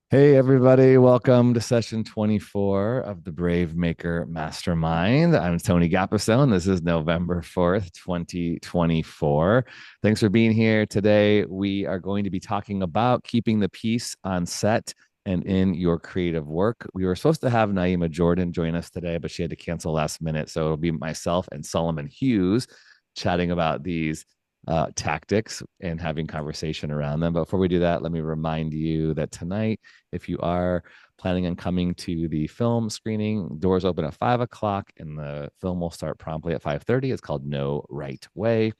Hey, everybody. Welcome to session 24 of the BraveMaker Mastermind. I'm Tony Gapastone. This is November 4th, 2024. Thanks for being here today. We are going to be talking about keeping the peace on set and in your creative work. We were supposed to have Naima Jordan join us today, but she had to cancel last minute. So it'll be myself and Solomon Hughes chatting about these tactics and having conversation around them. But before we do that, let me remind you that tonight, if you are planning on coming to the film screening, doors open at 5 o'clock and the film will start promptly at 5:30. It's called No Right Way.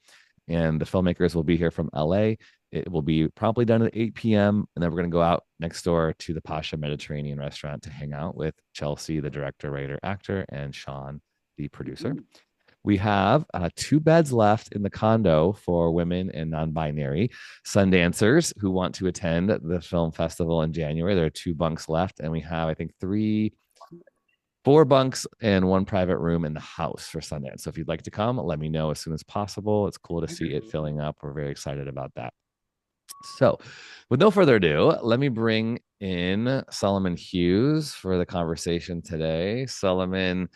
And the filmmakers will be here from LA. It will be promptly done at 8 p.m. And then we're going to go out next door to the Pasha Mediterranean restaurant to hang out with Chelsea, the director, writer, actor, and Sean, the producer. We have two beds left in the condo for women and non-binary Sundancers who want to attend the film festival in January. There are two bunks left, and we have, I think, four bunks and one private room in the house for Sundance. So if you'd like to come, let me know as soon as possible. It's cool to see it filling up. We're very excited about that. So, with no further ado, let me bring in Solomon Hughes for the conversation today. Solomon,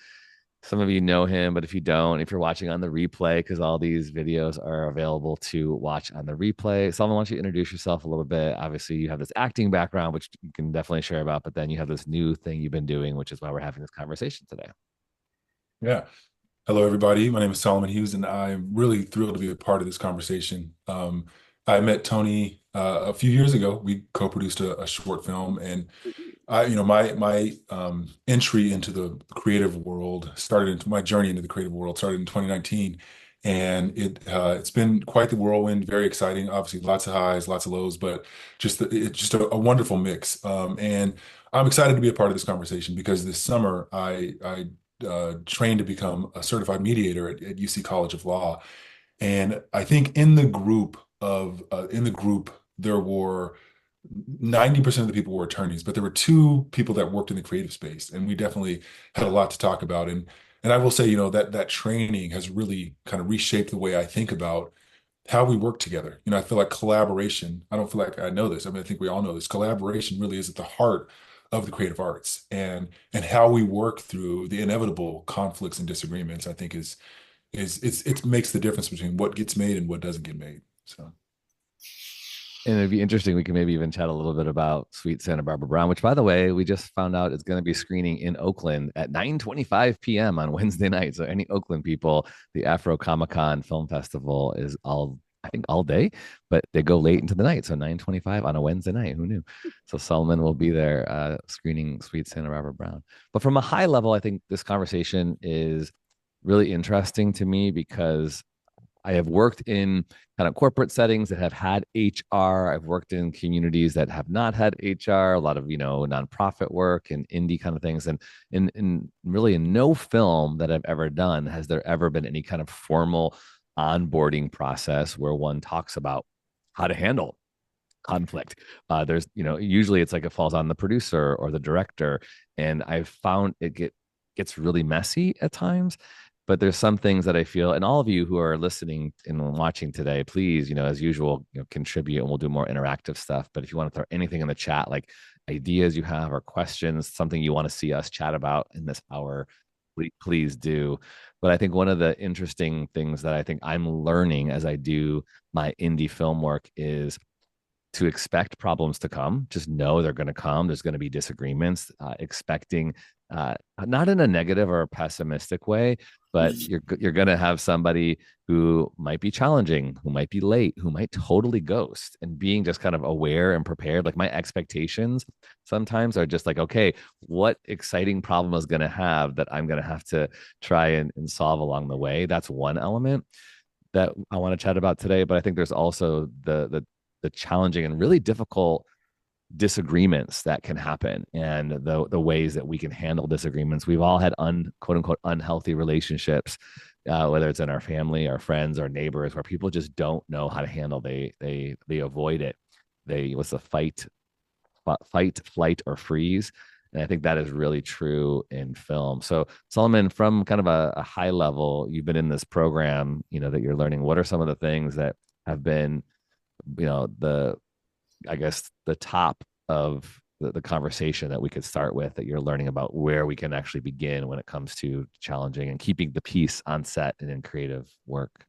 some of you know him, but if you don't, if you're watching on the replay, because all these videos are available to watch on the replay. Solomon, why don't you introduce yourself a little bit? Obviously, you have this acting background, which you can definitely share about, but then you have this new thing you've been doing, which is why we're having this conversation today. Yeah. Hello, everybody. My name is Solomon Hughes, and I'm really thrilled to be a part of this conversation. I met Tony a few years ago. We co-produced a short film, and my entry into the creative world started into my journey into the creative world started in 2019, and it's been quite the whirlwind. Very exciting. Obviously, lots of highs, lots of lows, but it's just a wonderful mix. And I'm excited to be a part of this conversation because this summer I trained to become a certified mediator at UC College of Law. And I think in the group there were 90% of the people were attorneys, but there were two people that worked in the creative space, and we definitely had a lot to talk about. And I will say, that training has really kind of reshaped the way I think about how we work together. I feel like collaboration, I don't feel like I know this. I mean, I think we all know this. Collaboration really is at the heart of the creative arts, and how we work through the inevitable conflicts and disagreements, I think it makes the difference between what gets made and what doesn't get made. So And it'd be interesting. We can maybe even chat a little bit about Sweet Santa Barbara Brown, which, by the way, we just found out is going to be screening in Oakland at 9:25 p.m. on Wednesday night. So any Oakland people, the Afro Comic Con Film Festival is I think, all day, but they go late into the night. So 9:25 on a Wednesday night. Who knew? So Solomon will be there screening Sweet Santa Barbara Brown. But from a high level, I think this conversation is really interesting to me because I have worked in kind of corporate settings that have had HR. I've worked in communities that have not had HR, a lot of, nonprofit work and indie kind of things. And in really in no film that I've ever done has there ever been any kind of formal onboarding process where one talks about how to handle conflict. Usually it's like it falls on the producer or the director. And I've found gets really messy at times, but there's some things that I feel, and all of you who are listening and watching today, please, as usual, contribute and we'll do more interactive stuff. But if you want to throw anything in the chat, like ideas you have or questions, something you want to see us chat about in this hour, please do. But I think one of the interesting things that I think I'm learning as I do my indie film work is to expect problems to come. Just know they're going to come. There's going to be disagreements. Expecting, not in a negative or a pessimistic way, but you're going to have somebody who might be challenging, who might be late, who might totally ghost, and being just kind of aware and prepared. Like my expectations sometimes are just like, okay, what exciting problem is going to have that I'm going to have to try and solve along the way. That's one element that I want to chat about today. But I think there's also the challenging and really difficult disagreements that can happen and the ways that we can handle disagreements. We've all had quote unquote unhealthy relationships, whether it's in our family, our friends, our neighbors, where people just don't know how to handle. They avoid it. They what's the fight, flight, or freeze. And I think that is really true in film. So, Solomon, from kind of a high level, you've been in this program, that you're learning. What are some of the things that have been, the I guess the top of the conversation that we could start with, that you're learning about where we can actually begin when it comes to challenging and keeping the peace on set and in creative work.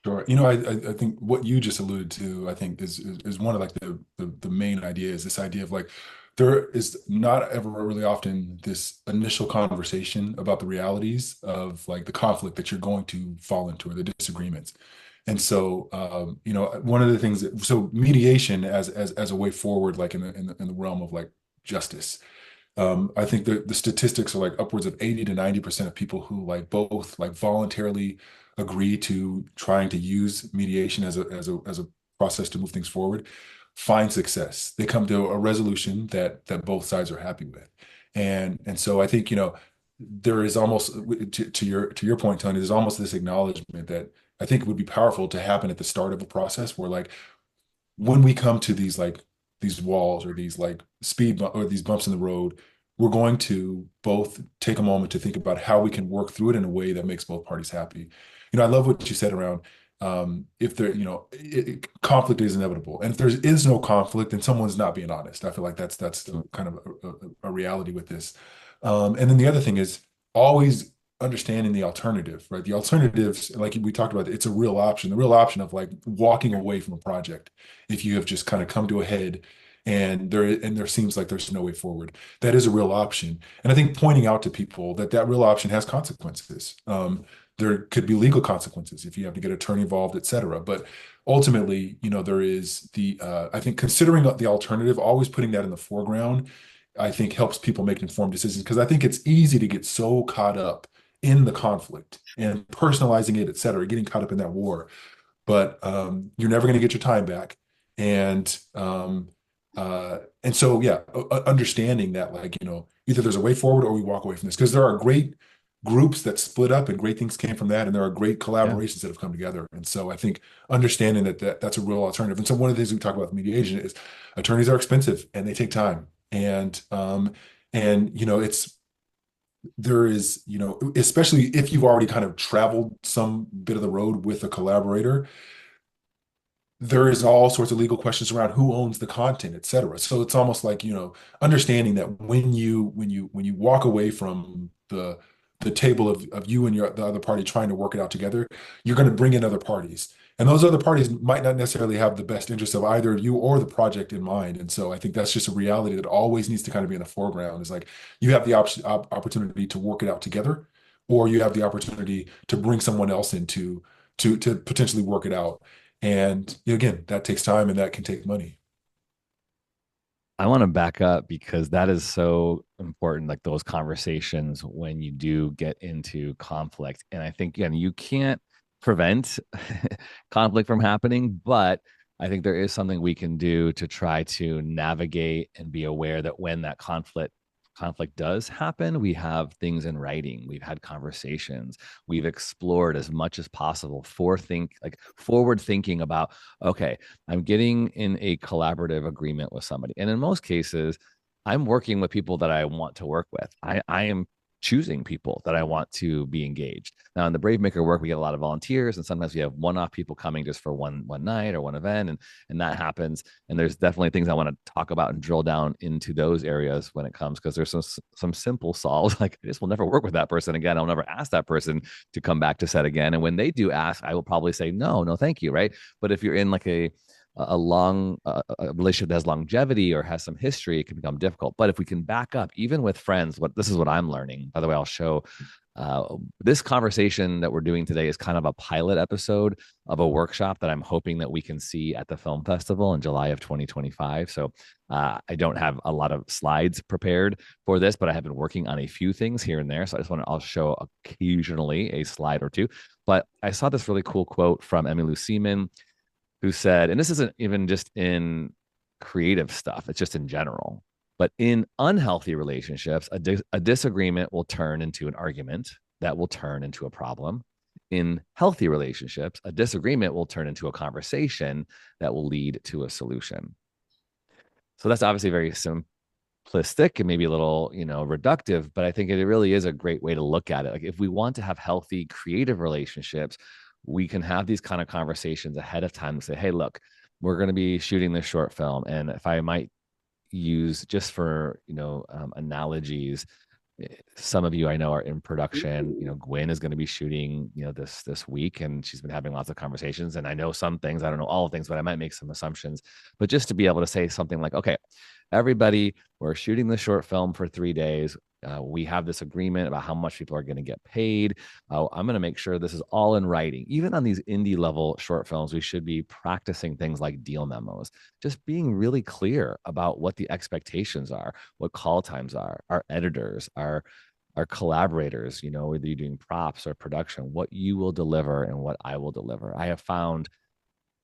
Sure. I think what you just alluded to, I think is one of like the main ideas, this idea of like there is not ever really often this initial conversation about the realities of like the conflict that you're going to fall into or the disagreements. And so, one of the things so mediation as a way forward, like in the realm of like justice. I think the statistics are like upwards of 80 to 90% of people who like both like voluntarily agree to trying to use mediation as a process to move things forward find success. They come to a resolution that both sides are happy with. And so I think, there is almost to your point, Tony, there's almost this acknowledgement that I think it would be powerful to happen at the start of a process where like when we come to these like these walls or these like or these bumps in the road, we're going to both take a moment to think about how we can work through it in a way that makes both parties happy. I love what you said around if there, conflict is inevitable, and if there is no conflict, then someone's not being honest. I feel like that's kind of a reality with this. And then the other thing is always understanding the alternative, right? The alternatives, like we talked about, it's a real option. The real option of like walking away from a project if you have just kind of come to a head and there seems like there's no way forward. That is a real option. And I think pointing out to people that that real option has consequences. There could be legal consequences if you have to get an attorney involved, et cetera. But ultimately, there is I think considering the alternative, always putting that in the foreground, I think helps people make informed decisions because I think it's easy to get so caught up in the conflict and personalizing it, et cetera, getting caught up in that war. But you're never going to get your time back. And so, yeah, understanding that, like, either there's a way forward or we walk away from this because there are great groups that split up and great things came from that. And there are great Yeah. collaborations that have come together. And so I think understanding that's a real alternative. And so one of the things we talk about with mediation is attorneys are expensive and they take time. And it's there is, especially if you've already kind of traveled some bit of the road with a collaborator, there is all sorts of legal questions around who owns the content, et cetera. So it's almost like, understanding that when you walk away from the table of you and the other party trying to work it out together, you're going to bring in other parties. And those other parties might not necessarily have the best interest of either you or the project in mind. And so I think that's just a reality that always needs to kind of be in the foreground. Is like you have the opportunity to work it out together, or you have the opportunity to bring someone else into to potentially work it out. And again, that takes time and that can take money. I want to back up because that is so important, like those conversations when you do get into conflict. And I think, again, you can't prevent conflict from happening, but I think there is something we can do to try to navigate and be aware that when that conflict does happen, we have things in writing, we've had conversations, we've explored as much as possible forward thinking about, okay, I'm getting in a collaborative agreement with somebody, and in most cases I'm working with people that I want to work with. I am choosing people that I want to be engaged. Now in the BraveMaker work, we get a lot of volunteers, and sometimes we have one-off people coming just for one night or one event, and that happens. And there's definitely things I want to talk about and drill down into those areas when it comes, because there's some simple solves like I just will never work with that person again. I'll never ask that person to come back to set again. And when they do ask, I will probably say no, thank you, right? But if you're in like a relationship that has longevity or has some history, it can become difficult. But if we can back up, even with friends, this is what I'm learning. By the way, I'll show this conversation that we're doing today is kind of a pilot episode of a workshop that I'm hoping that we can see at the film festival in July of 2025. So I don't have a lot of slides prepared for this, but I have been working on a few things here and there. So I'll show occasionally a slide or two. But I saw this really cool quote from Emmylou Seaman, who said, and this isn't even just in creative stuff, it's just in general, but in unhealthy relationships, a disagreement will turn into an argument that will turn into a problem. In healthy relationships, a disagreement will turn into a conversation that will lead to a solution. So that's obviously very simplistic and maybe a little, reductive, but I think it really is a great way to look at it. Like if we want to have healthy creative relationships, we can have these kind of conversations ahead of time and say, hey, look, we're going to be shooting this short film. And if I might, use just for, analogies. Some of you I know are in production. Gwen is going to be shooting, this week, and she's been having lots of conversations. And I know some things, I don't know all things, but I might make some assumptions. But just to be able to say something like, okay, everybody, we're shooting the short film for 3 days. We have this agreement about how much people are going to get paid. I'm going to make sure this is all in writing. Even on these indie level short films, we should be practicing things like deal memos, just being really clear about what the expectations are, what call times are, our editors, our collaborators, whether you're doing props or production, what you will deliver and what I will deliver. I have found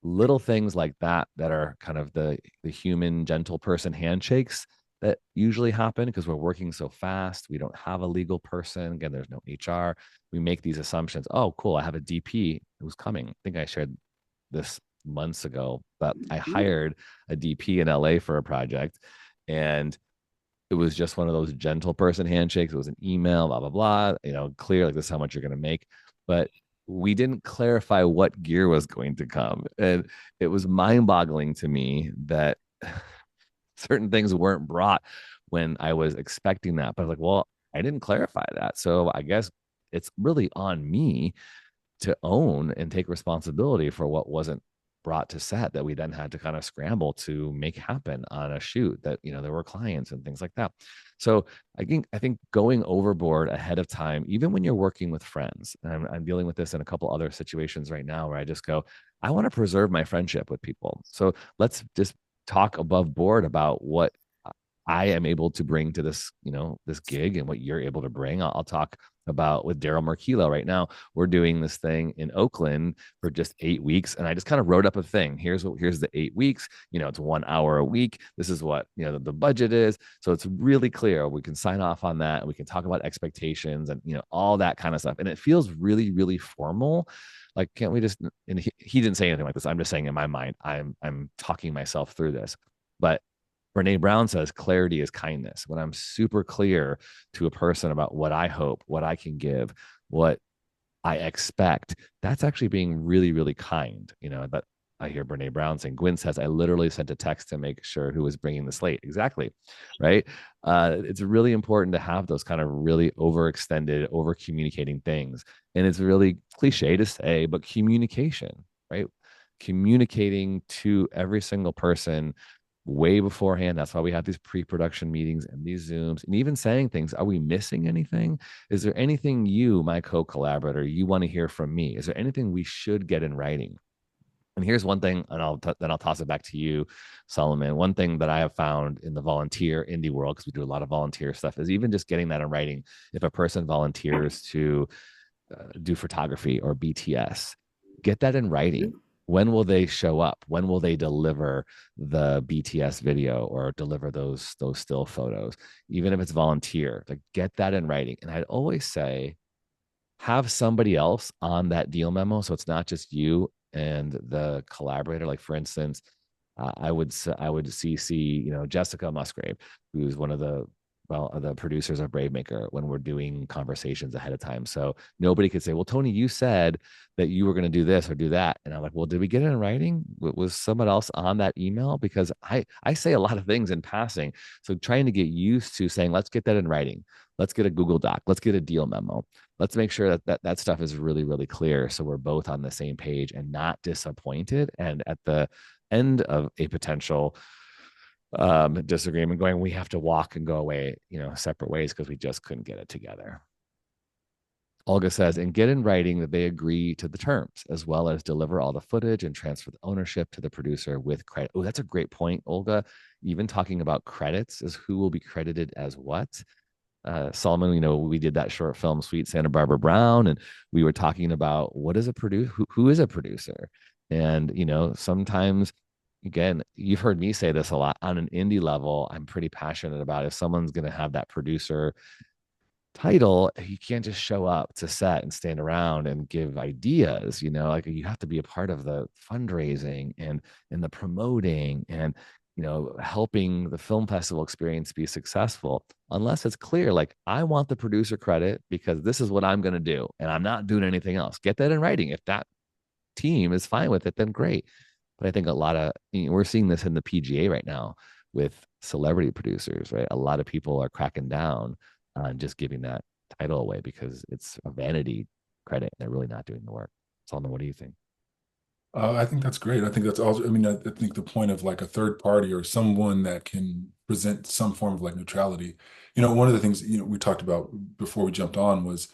little things like that that are kind of the human gentle person handshakes that usually happen because we're working so fast. We don't have a legal person. Again, there's no HR. We make these assumptions. Oh, cool. I have a DP who's coming. I think I shared this months ago, but I hired a DP in LA for a project, and it was just one of those gentle person handshakes. It was an email, blah, blah, blah, clear, like this is how much you're going to make. But we didn't clarify what gear was going to come. And it was mind boggling to me that certain things weren't brought when I was expecting that. But I was like, well, I didn't clarify that. So I guess it's really on me to own and take responsibility for what wasn't brought to set that we then had to kind of scramble to make happen on a shoot that there were clients and things like that. So I think going overboard ahead of time, even when you're working with friends, and I'm dealing with this in a couple other situations right now where I just go, I want to preserve my friendship with people, so let's just talk above board about what I am able to bring to this gig and what you're able to bring. I'll talk about with Daryl Markilo right now. We're doing this thing in Oakland for just 8 weeks. And I just kind of wrote up a thing. Here's the 8 weeks, it's 1 hour a week. This is what, the budget is. So it's really clear. We can sign off on that. We can talk about expectations and, all that kind of stuff. And it feels really, really formal. Like, can't we just, and he didn't say anything like this. I'm just saying in my mind, I'm talking myself through this. But Brene Brown says clarity is kindness. When I'm super clear to a person about what I hope, what I can give, what I expect, that's actually being really, really kind. But I hear Brene Brown saying, Gwen says, I literally sent a text to make sure who was bringing the slate. Exactly. Right. It's really important to have those kind of really overextended, over communicating things. And it's really cliche to say, but communication, right? Communicating to every single person way beforehand. That's why we have these pre-production meetings and these Zooms, and even saying things. Are we missing anything? Is there anything you, my co-collaborator, you want to hear from me? Is there anything we should get in writing? And here's one thing, and then I'll toss it back to you, Solomon. One thing that I have found in the volunteer indie world, because we do a lot of volunteer stuff, is even just getting that in writing. If a person volunteers to do photography or BTS, get that in writing. When will they show up? When will they deliver the BTS video or deliver those still photos? Even if it's volunteer, like get that in writing. And I'd always say, have somebody else on that deal memo, so it's not just you and the collaborator. Like for instance, I would CC Jessica Musgrave, who's one of the producers of BraveMaker, when we're doing conversations ahead of time. So nobody could say, well, Tony, you said that you were going to do this or do that. And I'm like, well, did we get it in writing? Was someone else on that email? Because I say a lot of things in passing. So trying to get used to saying, let's get that in writing. Let's get a Google Doc. Let's get a deal memo. Let's make sure that stuff is really, really clear. So we're both on the same page and not disappointed. And at the end of a potential disagreement going, we have to walk and go away, separate ways because we just couldn't get it together. Olga says, and get in writing that they agree to the terms, as well as deliver all the footage and transfer the ownership to the producer with credit. Oh, that's a great point, Olga. Even talking about credits is who will be credited as what. Solomon, we did that short film, Sweet Santa Barbara Brown, and we were talking about what is a producer, who is a producer. And, sometimes, again, you've heard me say this a lot on an indie level, I'm pretty passionate about if someone's going to have that producer title, you can't just show up to set and stand around and give ideas, like you have to be a part of the fundraising and the promoting and helping the film festival experience be successful. Unless it's clear, like, I want the producer credit because this is what I'm going to do and I'm not doing anything else. Get that in writing. If that team is fine with it, then great. But I think a lot of, we're seeing this in the PGA right now, with celebrity producers, right? A lot of people are cracking down on just giving that title away because it's a vanity credit. They're really not doing the work. Solomon, what do you think? I think that's great. I think that's also, I mean, I think the point of like a third party or someone that can present some form of like neutrality. One of the things, we talked about before we jumped on was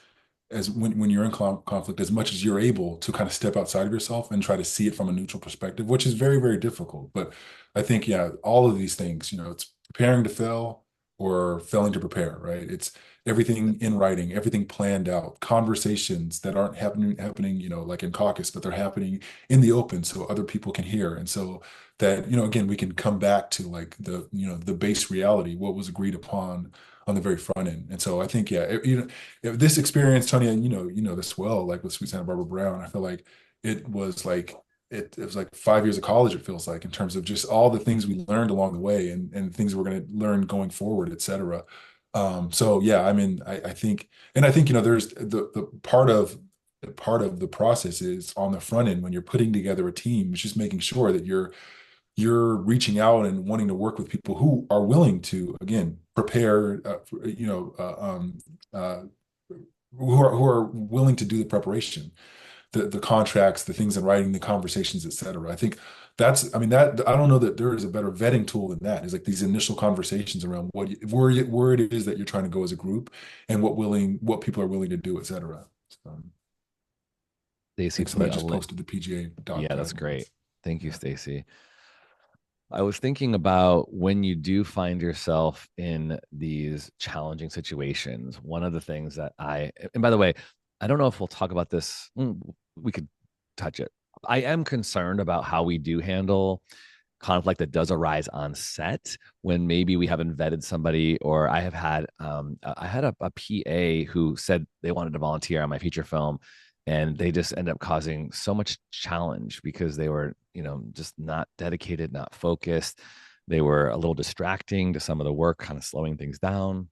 as when you're in conflict, as much as you're able to kind of step outside of yourself and try to see it from a neutral perspective, which is very, very difficult. But I think, yeah, all of these things, it's preparing to fail or failing to prepare, right? It's everything in writing, everything planned out, conversations that aren't happening, like in caucus, but they're happening in the open so other people can hear. And so that, again, we can come back to like the base reality, what was agreed upon on the very front end. And so I think, yeah, this experience, Tony, and you know this well, like with Sweet Santa Barbara Brown, I feel like it was like it was like 5 years of college, it feels like, in terms of just all the things we learned along the way and things we're going to learn going forward, et cetera. So yeah, I mean, I think, and I think, there's the part of the process is on the front end when you're putting together a team, it's just making sure that you're reaching out and wanting to work with people who are willing to, again, prepare, uh, who are willing to do the preparation, the contracts, the things in writing, the conversations, et cetera. I think I mean, that I don't know that there is a better vetting tool than that. Is like these initial conversations around where it is that you're trying to go as a group and what people are willing to do, et cetera. Stacy And so put that a just link. posted the PGA doc Yeah, that's great. guidelines. Thank you, Yeah. Stacy. I was thinking about when you do find yourself in these challenging situations. One of the things that and by the way, I don't know if we'll talk about this. We could touch it. I am concerned about how we do handle conflict that does arise on set when maybe we haven't vetted somebody, or I had a PA who said they wanted to volunteer on my feature film, and they just end up causing so much challenge because they were, just not dedicated, not focused. They were a little distracting to some of the work, kind of slowing things down.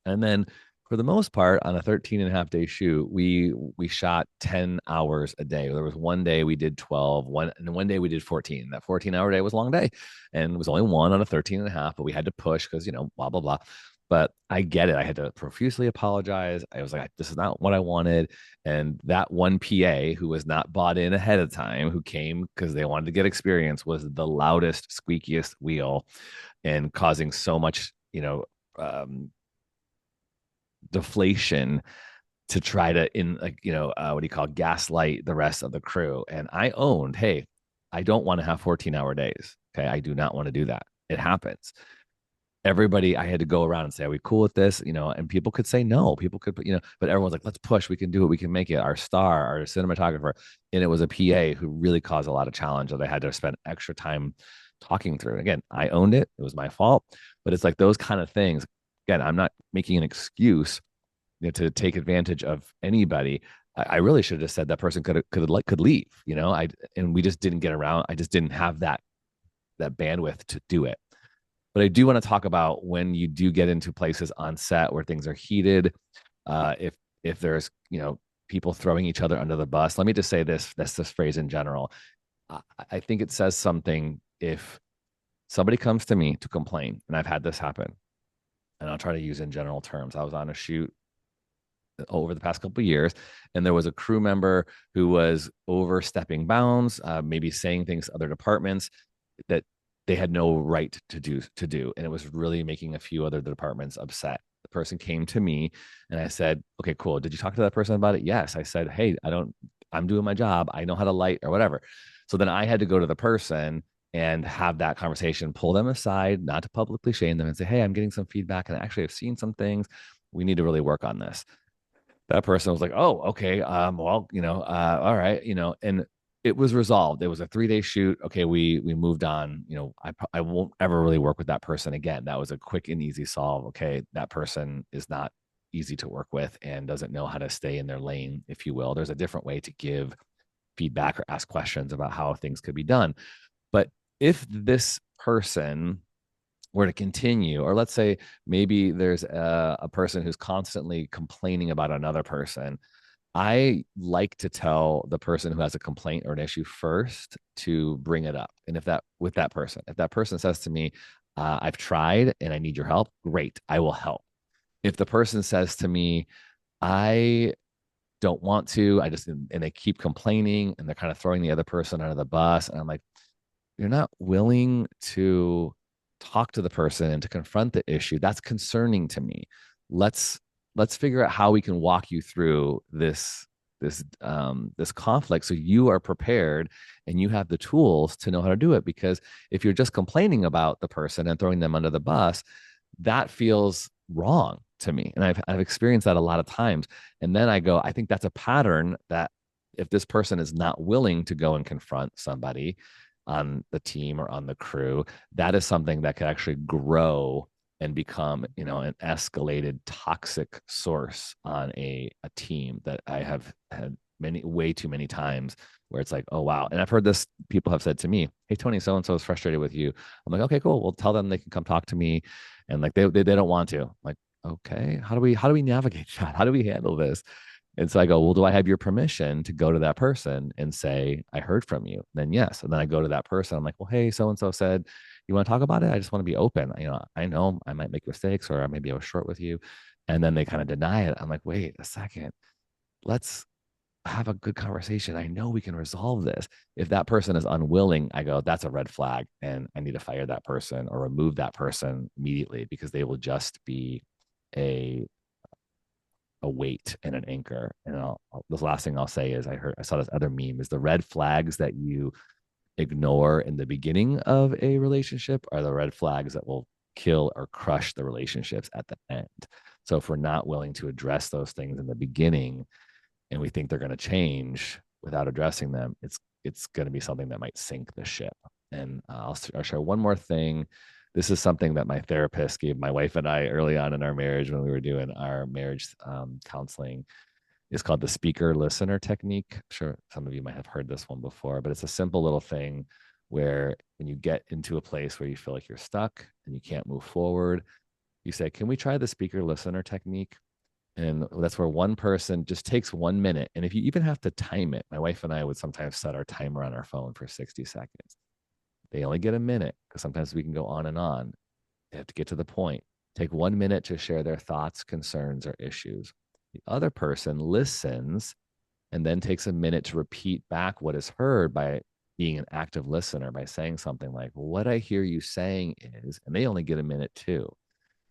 And then for the most part, on a 13 and a half day shoot, we shot 10 hours a day. There was one day we did 12, and one day we did 14. That 14-hour day was a long day, and it was only one on a 13 and a half, but we had to push because, blah, blah, blah. But I get it. I had to profusely apologize. I was like, this is not what I wanted. And that one PA who was not bought in ahead of time, who came because they wanted to get experience, was the loudest, squeakiest wheel and causing so much, deflation to try to what do you call, gaslight the rest of the crew. And I owned, hey, I don't want to have 14-hour days. Okay, I do not want to do that. It happens. Everybody, I had to go around and say, are we cool with this? And people could say no. People could, but everyone's like, let's push. We can do it. We can make it. Our star, our cinematographer. And it was a PA who really caused a lot of challenge that I had to spend extra time talking through. And again, I owned it. It was my fault. But it's like those kind of things. Again, I'm not making an excuse, to take advantage of anybody. I really should have said that person could leave. And we just didn't get around. I just didn't have that bandwidth to do it. But I do want to talk about when you do get into places on set where things are heated. If there's people throwing each other under the bus. Let me just say this. That's this phrase in general. I think it says something if somebody comes to me to complain, and I've had this happen, and I'll try to use in general terms. I was on a shoot over the past couple of years, and there was a crew member who was overstepping bounds, maybe saying things to other departments that they had no right to do, and it was really making a few other departments upset. The person came to me, and I said, okay, cool, did you talk to that person about it? Yes. I said, hey, I'm doing my job, I know how to light or whatever. So then I had to go to the person and have that conversation, pull them aside, not to publicly shame them, and say, hey, I'm getting some feedback and actually I've seen some things, we need to really work on this. That person was like, oh, okay, well, all right, and it was resolved. It was a 3-day shoot. Okay, we moved on. I won't ever really work with that person again. That was a quick and easy solve. Okay, that person is not easy to work with and doesn't know how to stay in their lane, if you will. There's a different way to give feedback or ask questions about how things could be done. But if this person were to continue, or let's say maybe there's a person who's constantly complaining about another person, I like to tell the person who has a complaint or an issue first to bring it up. And if that with that person, if that person says to me, I've tried and I need your help. Great, I will help. If the person says to me, I don't want to, and they keep complaining and they're kind of throwing the other person under the bus. And I'm like, you're not willing to talk to the person and to confront the issue. That's concerning to me. Let's let's figure out how we can walk you through this conflict so you are prepared and you have the tools to know how to do it. Because if you're just complaining about the person and throwing them under the bus, that feels wrong to me. And I've experienced that a lot of times. And then I go, I think that's a pattern that if this person is not willing to go and confront somebody on the team or on the crew, that is something that could actually grow and become, an escalated toxic source on a team that I have had way too many times where it's like, oh wow. And I've heard this, people have said to me, hey Tony, so and so is frustrated with you. I'm like, okay, cool. Well, tell them they can come talk to me. And like they don't want to. I'm like, okay, how do we navigate that? How do we handle this? And so I go, well, do I have your permission to go to that person and say, I heard from you? Then yes. And then I go to that person. I'm like, well, hey, so and so said, you want to talk about it? I just want to be open. I know I might make mistakes or maybe I was short with you. And then they kind of deny it. I'm like, wait a second. Let's have a good conversation. I know we can resolve this. If that person is unwilling, I go, that's a red flag. And I need to fire that person or remove that person immediately because they will just be a weight and an anchor. And the last thing I'll say is I saw this other meme is the red flags that you ignore in the beginning of a relationship are the red flags that will kill or crush the relationships at the end. So if we're not willing to address those things in the beginning and we think they're going to change without addressing them, it's going to be something that might sink the ship. And I'll share one more thing. This is something that my therapist gave my wife and I early on in our marriage when we were doing our marriage counseling. It's called the speaker listener technique. I'm sure some of you might have heard this one before, but it's a simple little thing where when you get into a place where you feel like you're stuck and you can't move forward, you say, can we try the speaker listener technique? And that's where one person just takes 1 minute. And if you even have to time it, my wife and I would sometimes set our timer on our phone for 60 seconds. They only get a minute because sometimes we can go on and on. They have to get to the point. Take 1 minute to share their thoughts, concerns, or issues. The other person listens and then takes a minute to repeat back what is heard by being an active listener by saying something like, well, what I hear you saying is, and they only get a minute too,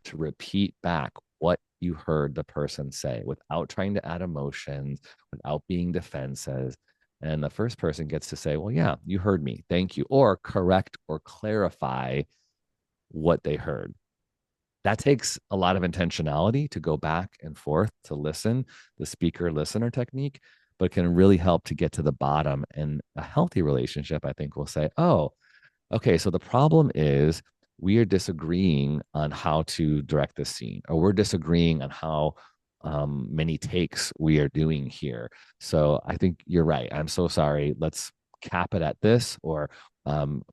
to repeat back what you heard the person say without trying to add emotions, without being defensive. And the first person gets to say, well, yeah, you heard me. Thank you. Or correct or clarify what they heard. That takes a lot of intentionality to go back and forth to listen, the speaker listener technique, but can really help to get to the bottom. And a healthy relationship, I think, will say, oh, okay, so the problem is we are disagreeing on how to direct the scene, or we're disagreeing on how many takes we are doing here. So I think you're right. I'm so sorry. Let's cap it at this, or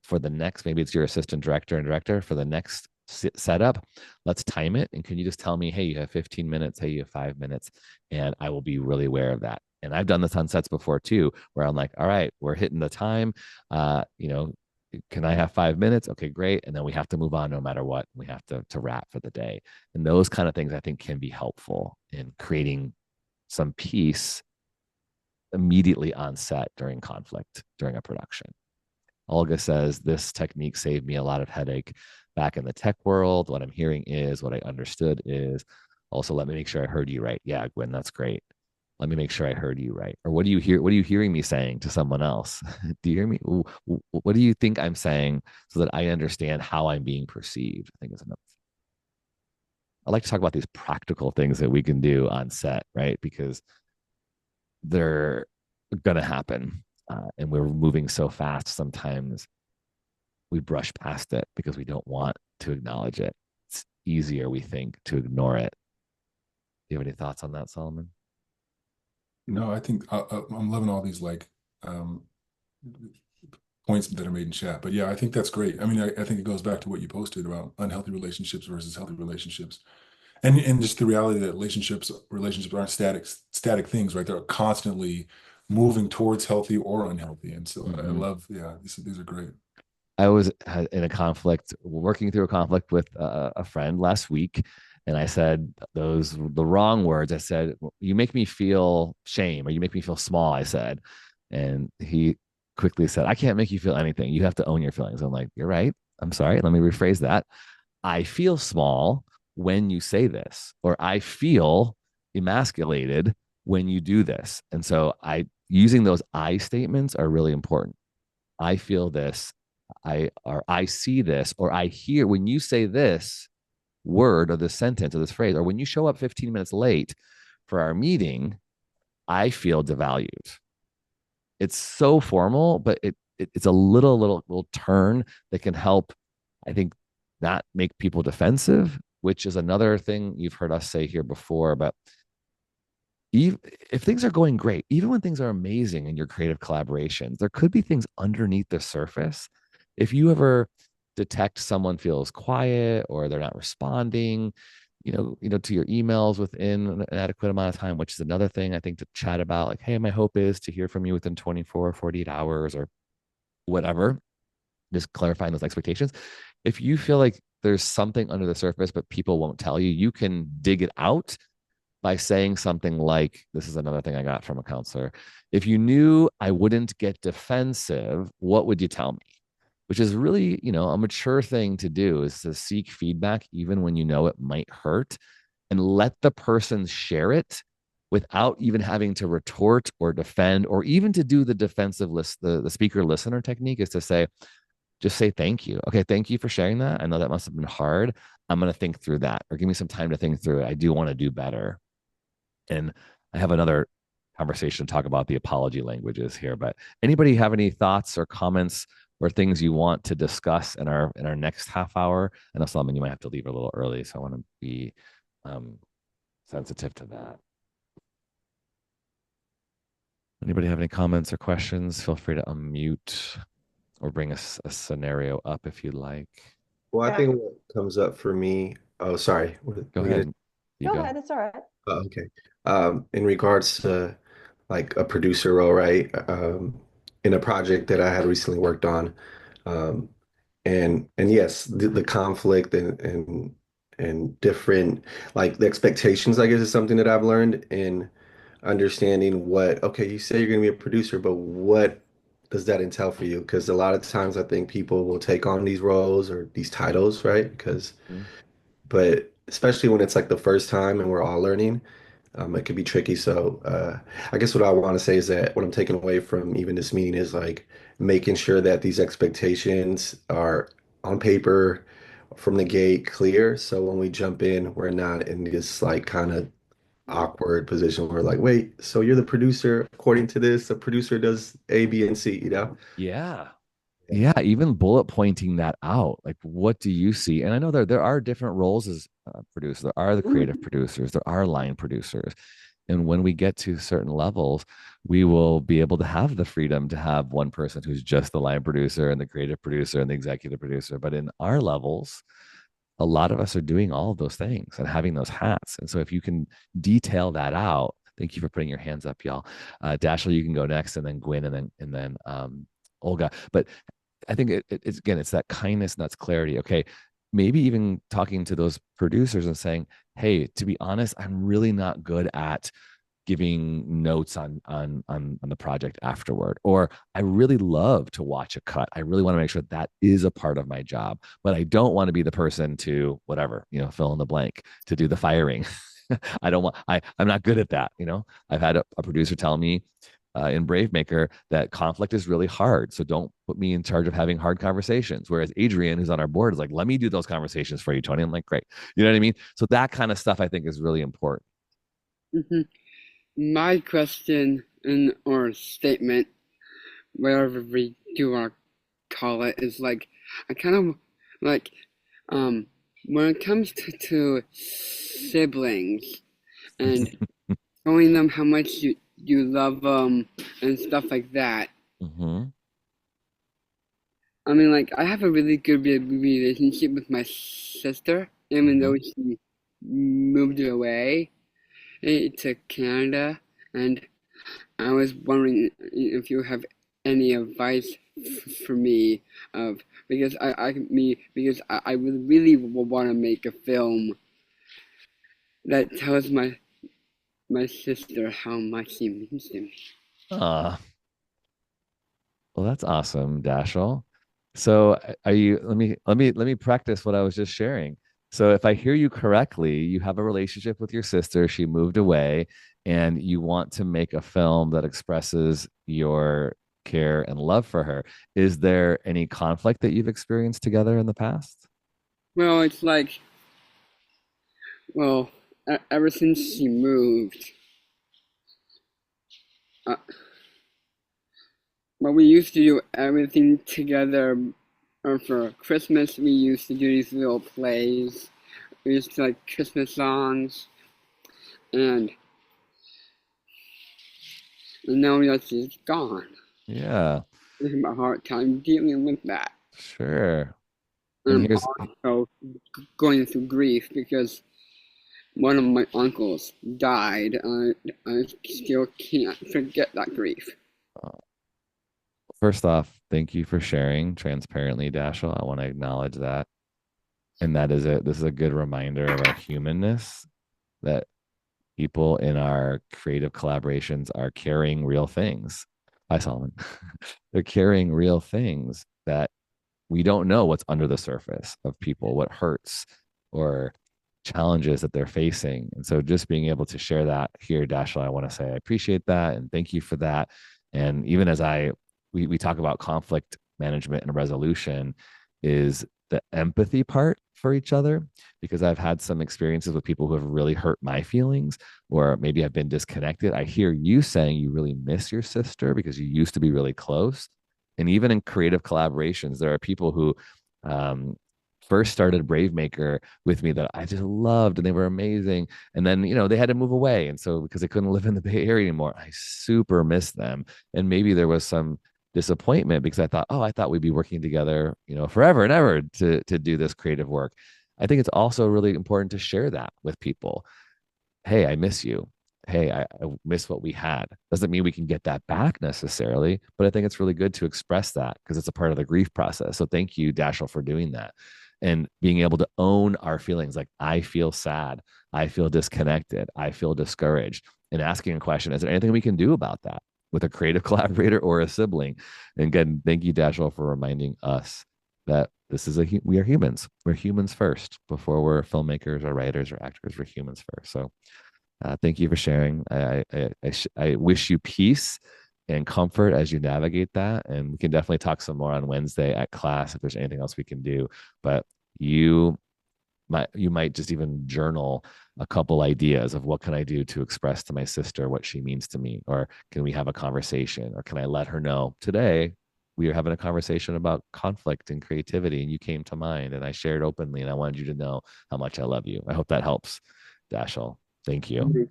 for the next, maybe it's your assistant director and director for the next setup. Let's time it. And can you just tell me, hey, you have 15 minutes, hey, you have 5 minutes, and I will be really aware of that. And I've done this on sets before too, where I'm like, all right, we're hitting the time. Can I have 5 minutes? Okay, great. And then we have to move on no matter what. We have to wrap for the day. And those kind of things I think can be helpful in creating some peace immediately on set during conflict, during a production. Olga says, this technique saved me a lot of headache back in the tech world. What I'm hearing is, what I understood is, also let me make sure I heard you right. Yeah, Gwen, that's great. Let me make sure I heard you right. Or what do you hear? What are you hearing me saying to someone else? Do you hear me? What do you think I'm saying so that I understand how I'm being perceived? I think is enough. I like to talk about these practical things that we can do on set, right? Because they're going to happen. And we're moving so fast sometimes we brush past it because we don't want to acknowledge it. It's easier, we think, to ignore it. Do you have any thoughts on that, Solomon? No, I think I'm loving all these like um, points that are made in chat. But yeah, I think that's great. I mean, I think it goes back to what you posted about unhealthy relationships versus healthy relationships. And just the reality that relationships aren't static things, right? They're constantly moving towards healthy or unhealthy. And so I Mm-hmm. love, yeah, these are great. I was in a conflict, working through a conflict with a friend last week, and I said the wrong words. I said, "You make me feel shame, or you make me feel small." I said, and he quickly said, "I can't make you feel anything. You have to own your feelings." I'm like, "You're right. I'm sorry. Let me rephrase that. I feel small when you say this, or I feel emasculated when you do this." And so I using those I statements are really important. I feel this, I see this, or I hear when you say this word or this sentence or this phrase, or when you show up 15 minutes late for our meeting, I feel devalued. It's so formal, but it's a little turn that can help, I think, not make people defensive, which is another thing you've heard us say here before about even if things are going great, even when things are amazing in your creative collaborations, there could be things underneath the surface. If you ever detect someone feels quiet or they're not responding, to your emails within an adequate amount of time, which is another thing I think to chat about, like, hey, my hope is to hear from you within 24 or 48 hours or whatever, just clarifying those expectations. If you feel like there's something under the surface, but people won't tell you, you can dig it out by saying something like, this is another thing I got from a counselor. If you knew I wouldn't get defensive, what would you tell me? Which is really, a mature thing to do, is to seek feedback, even when you know it might hurt, and let the person share it without even having to retort or defend, or even to do the defensive list, the speaker listener technique is to say, just say thank you. Okay, thank you for sharing that. I know that must have been hard. I'm going to think through that, or give me some time to think through it. I do want to do better. And I have another conversation to talk about the apology languages here. But anybody have any thoughts or comments or things you want to discuss in our next half hour? I know Solomon, you might have to leave a little early, so I want to be um, sensitive to that. Anybody have any comments or questions? Feel free to unmute or bring a scenario up if you'd like. Well, I Yeah, think what comes up for me, oh, sorry, Go were you gonna, ahead. You go go. ahead. It's all right. oh, okay. In regards to like a producer role, right? In a project that I had recently worked on, um, and yes, the conflict and different like the expectations, I guess, is something that I've learned in understanding what, okay, you say you're gonna be a producer, but what does that entail for you? Because a lot of times I think people will take on these roles or these titles, right? Because Mm-hmm. but especially when it's like the first time and we're all learning, it can be tricky. So I guess what I want to say is that what I'm taking away from even this meeting is like making sure that these expectations are on paper from the gate clear. So when we jump in, we're not in this like kind of awkward position where we're like, wait, so you're the producer. According to this, the producer does A, B, and C, you know? Yeah. Yeah, even bullet pointing that out. Like, what do you see? And I know there are different roles as producers. There are the creative producers. There are line producers. And when we get to certain levels, we will be able to have the freedom to have one person who's just the line producer and the creative producer and the executive producer. But in our levels, a lot of us are doing all of those things and having those hats. And so if you can detail that out, thank you for putting your hands up, y'all. Dashiell, you can go next, and then Gwen, and then Olga. But I think it's again, it's that kindness and that's clarity. Okay, maybe even talking to those producers and saying, "Hey, to be honest, I'm really not good at giving notes on the project afterward, or I really love to watch a cut. I really want to make sure that is a part of my job, but I don't want to be the person to whatever, fill in the blank, to do the firing. I don't want, I'm not good at that. I've had a producer tell me in BraveMaker that conflict is really hard. So don't put me in charge of having hard conversations. Whereas Adrian, who's on our board, is like, let me do those conversations for you, Tony. I'm like, great. You know what I mean? So that kind of stuff I think is really important. Mhm. My question or statement, whatever we do want to call it, is like I kind of like when it comes to siblings and showing them how much you love them and stuff like that. Mm-hmm. I mean, like I have a really good relationship with my sister, even Mm-hmm. though she moved away to Canada, and I was wondering if you have any advice for me of because I would really want to make a film that tells my sister how much he means to me. Ah, well, that's awesome, Dashel. So are you, let me practice what I was just sharing. So if I hear you correctly, you have a relationship with your sister, she moved away, and you want to make a film that expresses your care and love for her. Is there any conflict that you've experienced together in the past? Well, it's like well, ever since she moved, uh, well, we used to do everything together. For Christmas, we used to do these little plays. We used to like Christmas songs, and now that she's gone, Yeah, I have a hard time dealing with that. sure. And And I'm here's also going through grief because one of my uncles died. I still can't forget that grief. first off, thank you for sharing transparently, Dashel. I want to acknowledge that. And that is it. This is a good reminder of our humanness, that people in our creative collaborations are carrying real things. Hi, Solomon. They're carrying real things that we don't know what's under the surface of people, what hurts or challenges that they're facing. And so just being able to share that here, Dashel, I want to say I appreciate that and thank you for that. And even as we talk about conflict management and resolution, is the empathy part for each other, because I've had some experiences with people who have really hurt my feelings, or maybe I've been disconnected. I hear you saying you really miss your sister because you used to be really close. And even in creative collaborations, there are people who um, first started BraveMaker with me that I just loved and they were amazing. And then, they had to move away. And so because they couldn't live in the Bay Area anymore, I super miss them. And maybe there was some disappointment because I thought we'd be working together, forever and ever to do this creative work. I think it's also really important to share that with people. Hey, I miss you. Hey, I miss what we had. Doesn't mean we can get that back necessarily, but I think it's really good to express that because it's a part of the grief process. So thank you, Dashel, for doing that and being able to own our feelings. Like, I feel sad. I feel disconnected. I feel discouraged. And asking a question, is there anything we can do about that with a creative collaborator or a sibling? And again, thank you, Dashel, for reminding us that we are humans. We're humans first before we're filmmakers or writers or actors. We're humans first. So thank you for sharing. I wish you peace and comfort as you navigate that. And we can definitely talk some more on Wednesday at class if there's anything else we can do. But you you might just even journal a couple ideas of what can I do to express to my sister what she means to me, or can we have a conversation, or can I let her know today we are having a conversation about conflict and creativity and you came to mind and I shared openly and I wanted you to know how much I love you. I hope that helps, Dashel. Thank you.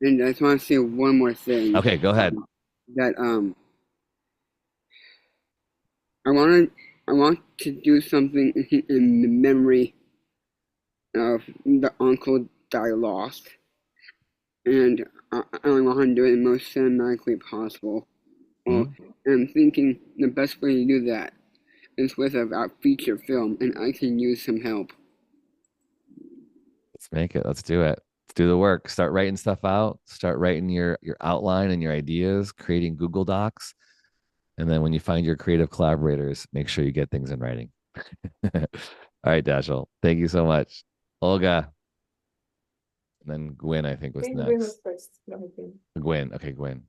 And I just want to say one more thing. Okay, go ahead. That I want to do something in memory of the uncle that I lost, and I want to do it the most cinematically possible. Well, Hmm? I'm thinking the best way to do that is with a feature film, and I can use some help. Let's make it. Let's do it. Let's do the work. Start writing stuff out. Start writing your outline and your ideas, creating Google Docs. And then when you find your creative collaborators, make sure you get things in writing. All right, Dashel. Thank you so much. Olga. And then Gwen, I think, was Gwen was next. first. No, Gwen. Gwen. Okay, Gwen.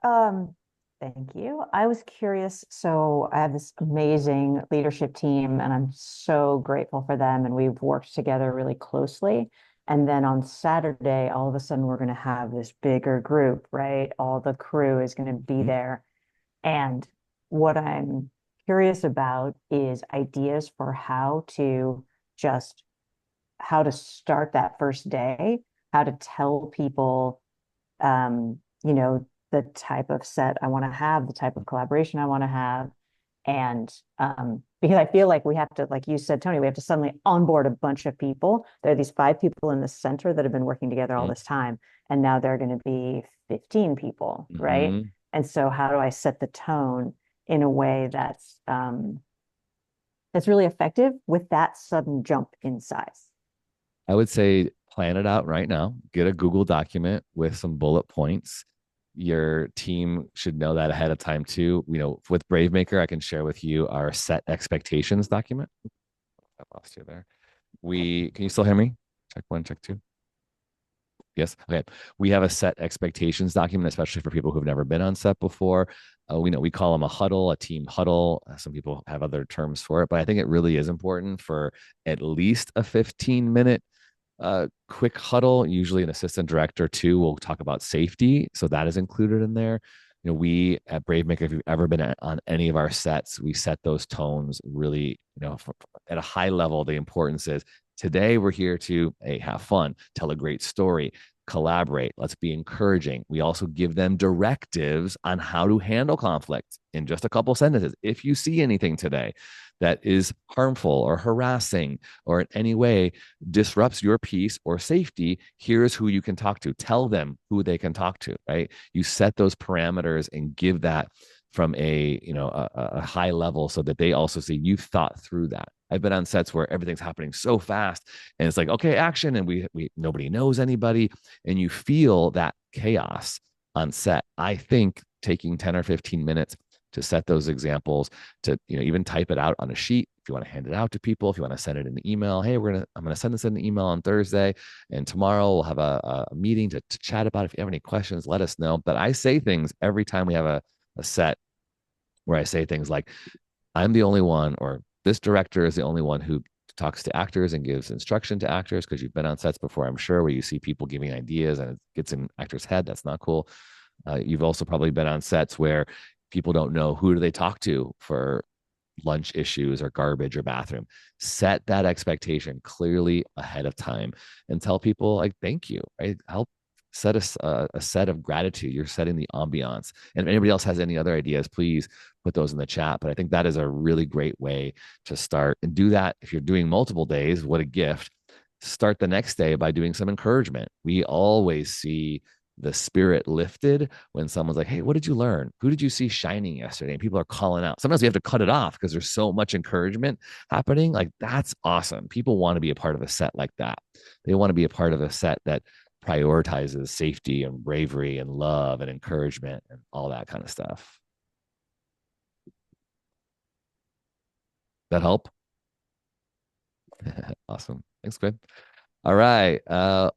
Um, Thank you. I was curious. So I have this amazing leadership team, and I'm so grateful for them. And we've worked together really closely. And then on Saturday, all of a sudden, we're going to have this bigger group, right? All the crew is going to be Mhm. there. And what I'm curious about is ideas for just how to start that first day, how to tell people the type of set I want to have, the type of collaboration I want to have. And because I feel like we have to, like you said, Tony, we have to suddenly onboard a bunch of people. There are these 5 people in the center that have been working together all Mhm. this time, and now there are going to be 15 people, right? Mhm. And so how do I set the tone in a way that's really effective with that sudden jump in size? I would say plan it out right now. Get a Google document with some bullet points. Your team should know that ahead of time too. With BraveMaker, I can share with you our set expectations document. I lost you there. Can you still hear me? Check one, check two. Yes. Okay. We have a set expectations document, especially for people who've never been on set before. We call them a huddle, a team huddle. Some people have other terms for it, but I think it really is important for at least a 15-minute quick huddle. Usually an assistant director too will talk about safety. So that is included in there. We at BraveMaker, if you've ever been on any of our sets, we set those tones really, at a high level. The importance is today we're here to have fun, tell a great story, collaborate. Let's be encouraging. We also give them directives on how to handle conflict in just a couple sentences. If you see anything today that is harmful or harassing or in any way disrupts your peace or safety, here's who you can talk to. Tell them who they can talk to, right? You set those parameters and give that from a high level so that they also see you've thought through that. I've been on sets where everything's happening so fast and it's like, okay, action. And we nobody knows anybody. And you feel that chaos on set. I think taking 10 or 15 minutes to set those examples, to even type it out on a sheet if you want to hand it out to people, if you want to send it in the email. Hey, I'm gonna send this in the email on Thursday, and tomorrow we'll have a meeting to chat about it. If you have any questions, let us know. But I say things every time we have a set where I say things like, I'm the only one, or this director is the only one who talks to actors and gives instruction to actors, because you've been on sets before, I'm sure, where you see people giving ideas and it gets in actors' head. That's not cool. You've also probably been on sets where people don't know who do they talk to for lunch issues or garbage or bathroom. Set that expectation clearly ahead of time and tell people like, thank you, right? Help set a set of gratitude. You're setting the ambiance. And if anybody else has any other ideas, please put those in the chat. But I think that is a really great way to start, and do that. If you're doing multiple days, what a gift. Start the next day by doing some encouragement. We always see the spirit lifted when someone's like, hey, what did you learn? Who did you see shining yesterday? And people are calling out. Sometimes we have to cut it off because there's so much encouragement happening. Like, that's awesome. People want to be a part of a set like that. They want to be a part of a set that prioritizes safety and bravery and love and encouragement and all that kind of stuff. That help? Awesome. Thanks, Gwen. All right.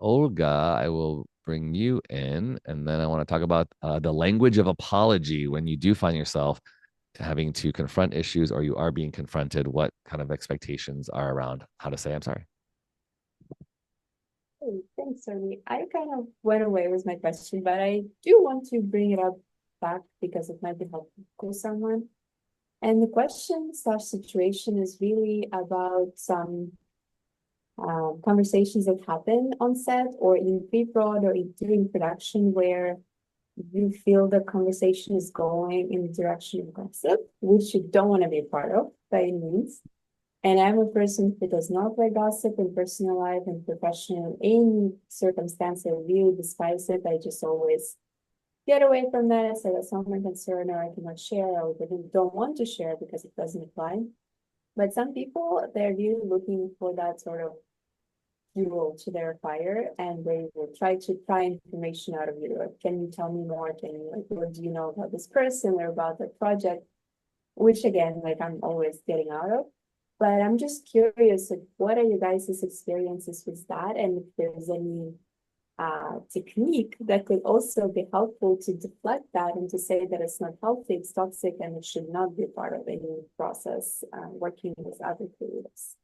Olga, I will bring you in, and then I want to talk about the language of apology when you do find yourself having to confront issues, or you are being confronted. What kind of expectations are around how to say I'm sorry? Hey, thanks, Ernie. I kind of went away with my question, but I do want to bring it up back because it might be helpful to someone. And the question slash situation is really about some conversations that happen on set or in pre-prod or during production where you feel the conversation is going in the direction of gossip, which you don't want to be a part of by any means. And I'm a person who does not like gossip in personal life and professional. In circumstance, I really despise it. I just always get away from that. I say that's not my concern, or I cannot share, or I don't want to share because it doesn't apply. But some people, they're really looking for that sort of fuel to their fire, and they will try to pry information out of you. Like, can you tell me more? Can you, like, what do you know about this person or about that project? Which again, like, I'm always getting out of. But I'm just curious, like, what are you guys' experiences with that? And if there's any technique that could also be helpful to deflect that and to say that it's not healthy, it's toxic, and it should not be part of any process working with other creatives.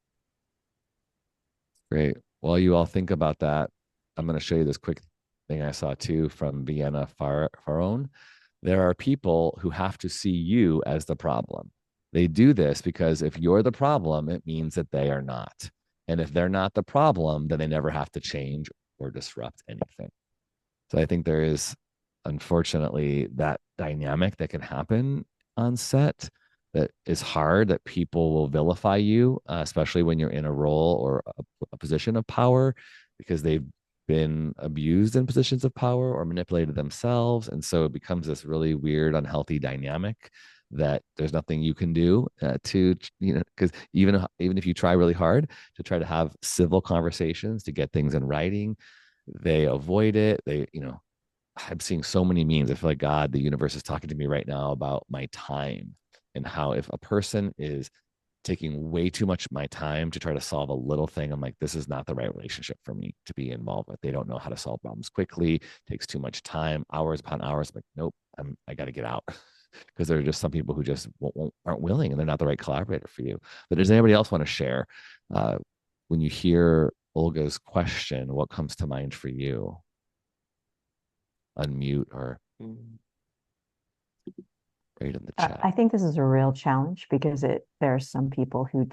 Great. While you all think about that, I'm going to show you this quick thing I saw too from Vienna Farone. There are people who have to see you as the problem. They do this because if you're the problem, it means that they are not. And if they're not the problem, then they never have to change or disrupt anything. So I think there is, unfortunately, that dynamic that can happen on set that is hard, that people will vilify you, especially when you're in a role or a position of power, because they've been abused in positions of power or manipulated themselves. And so it becomes this really weird, unhealthy dynamic that there's nothing you can do to, because even if you try really hard to try to have civil conversations to get things in writing, they avoid it. I'm seeing so many memes. I feel like God, the universe is talking to me right now about my time and how if a person is taking way too much of my time to try to solve a little thing, I'm like, this is not the right relationship for me to be involved with. They don't know how to solve problems quickly, takes too much time, hours upon hours. I'm like, nope, I got to get out. Because there are just some people who just aren't willing and they're not the right collaborator for you. But does anybody else want to share? When you hear Olga's question, what comes to mind for you? Unmute or write in the chat. I think this is a real challenge because there are some people who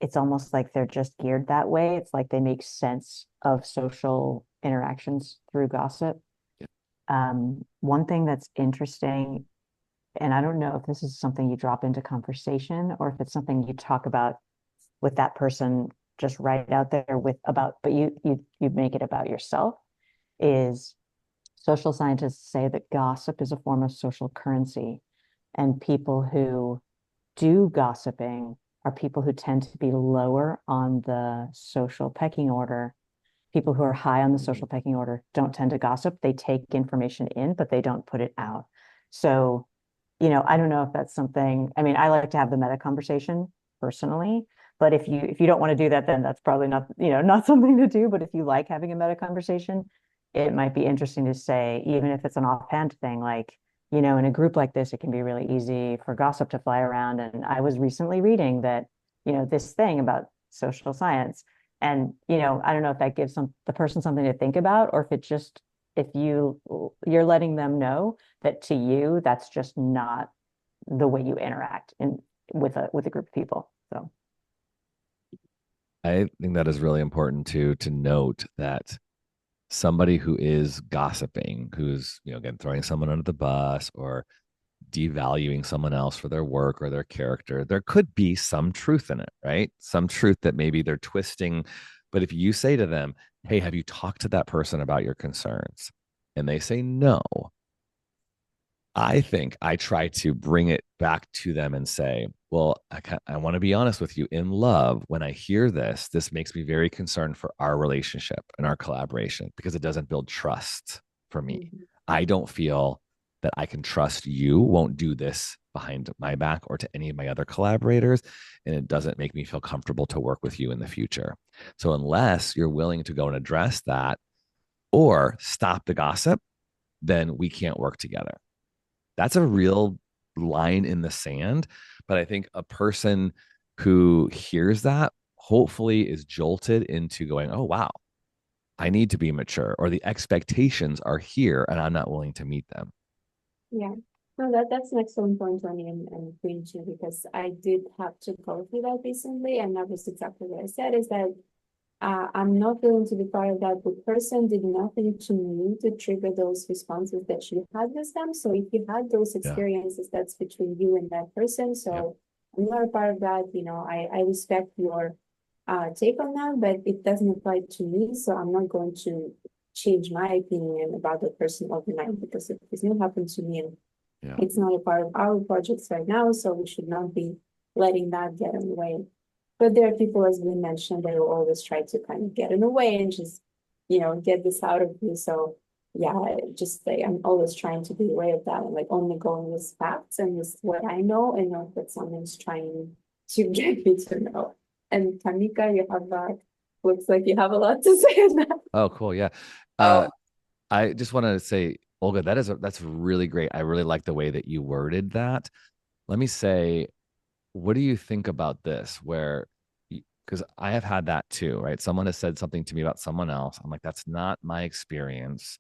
it's almost like they're just geared that way. It's like they make sense of social interactions through gossip. Yeah. One thing that's interesting, and I don't know if this is something you drop into conversation or if it's something you talk about with that person just right out there but you make it about yourself, is social scientists say that gossip is a form of social currency. And people who do gossiping are people who tend to be lower on the social pecking order. People who are high on the social pecking order don't tend to gossip. They take information in, but they don't put it out. So, I don't know if that's something, I mean, I like to have the meta conversation personally, but if you don't want to do that, then that's probably not, not something to do. But if you like having a meta conversation, it might be interesting to say, even if it's an offhand thing, like, in a group like this, it can be really easy for gossip to fly around. And I was recently reading that, this thing about social science. And, I don't know if that gives the person something to think about, or if it just, if you're letting them know that to you, that's just not the way you interact with a group of people. So I think that is really important to note that somebody who is gossiping, who's, again, throwing someone under the bus or devaluing someone else for their work or their character, there could be some truth in it, right? Some truth that maybe they're twisting. But if you say to them, hey, have you talked to that person about your concerns? And they say no, I think I try to bring it back to them and say, well, I want to be honest with you in love. When I hear this makes me very concerned for our relationship and our collaboration because it doesn't build trust for me. I don't feel that I can trust you won't do this behind my back or to any of my other collaborators. And it doesn't make me feel comfortable to work with you in the future. So unless you're willing to go and address that or stop the gossip, then we can't work together. That's a real line in the sand. But I think a person who hears that hopefully is jolted into going, oh, wow, I need to be mature, or the expectations are here and I'm not willing to meet them. Yeah. No, that's an excellent point, Tony, and Queen too, because I did have to go through that recently, and that was exactly what I said, is that I'm not willing to be part of that. The person did nothing to me to trigger those responses that you had with them. So if you had those experiences, that's between you and that person. So I'm not a part of that. I respect your take on that, but it doesn't apply to me. So I'm not going to change my opinion about the person overnight because it has not happened to me and it's not a part of our projects right now. So we should not be letting that get in the way. But there are people, as we mentioned, that will always try to kind of get in the way and just, get this out of you. So yeah, just like I'm always trying to be aware of that and like only going with facts and with what I know and not that someone's trying to get me to know. And Tamika, you have looks like you have a lot to say on that. Oh, cool. Yeah. I just want to say, Olga, that's really great. I really like the way that you worded that. Let me say, what do you think about this? Because I have had that too, right? Someone has said something to me about someone else. I'm like, that's not my experience.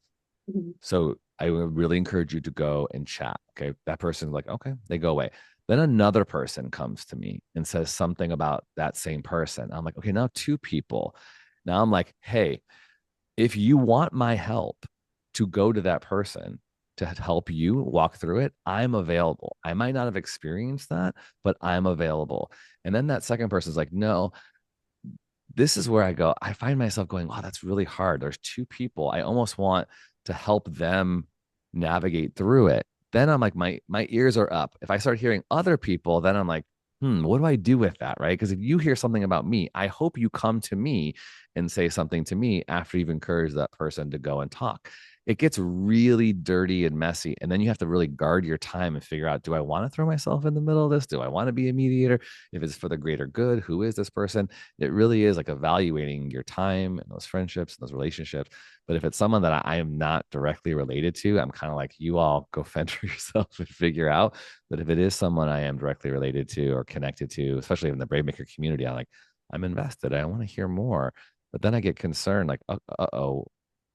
So I would really encourage you to go and chat. Okay. That person's like, okay, they go away. Then another person comes to me and says something about that same person. I'm like, okay, now two people. Now I'm like, hey, if you want my help to go to that person to help you walk through it, I'm available. I might not have experienced that, but I'm available. And then that second person's like, no, this is where I go, I find myself going, wow, that's really hard. There's two people. I almost want to help them navigate through it. Then I'm like, my ears are up. If I start hearing other people, then I'm like, what do I do with that? Right. Because if you hear something about me, I hope you come to me and say something to me after you've encouraged that person to go and talk. It gets really dirty and messy. And then you have to really guard your time and figure out, do I want to throw myself in the middle of this? Do I want to be a mediator? If it's for the greater good, who is this person? It really is like evaluating your time and those friendships and those relationships. But if it's someone that I am not directly related to, I'm kind of like, you all go fend for yourself and figure out. But if it is someone I am directly related to or connected to, especially in the BraveMaker community, I'm invested. I want to hear more. But then I get concerned, like, oh,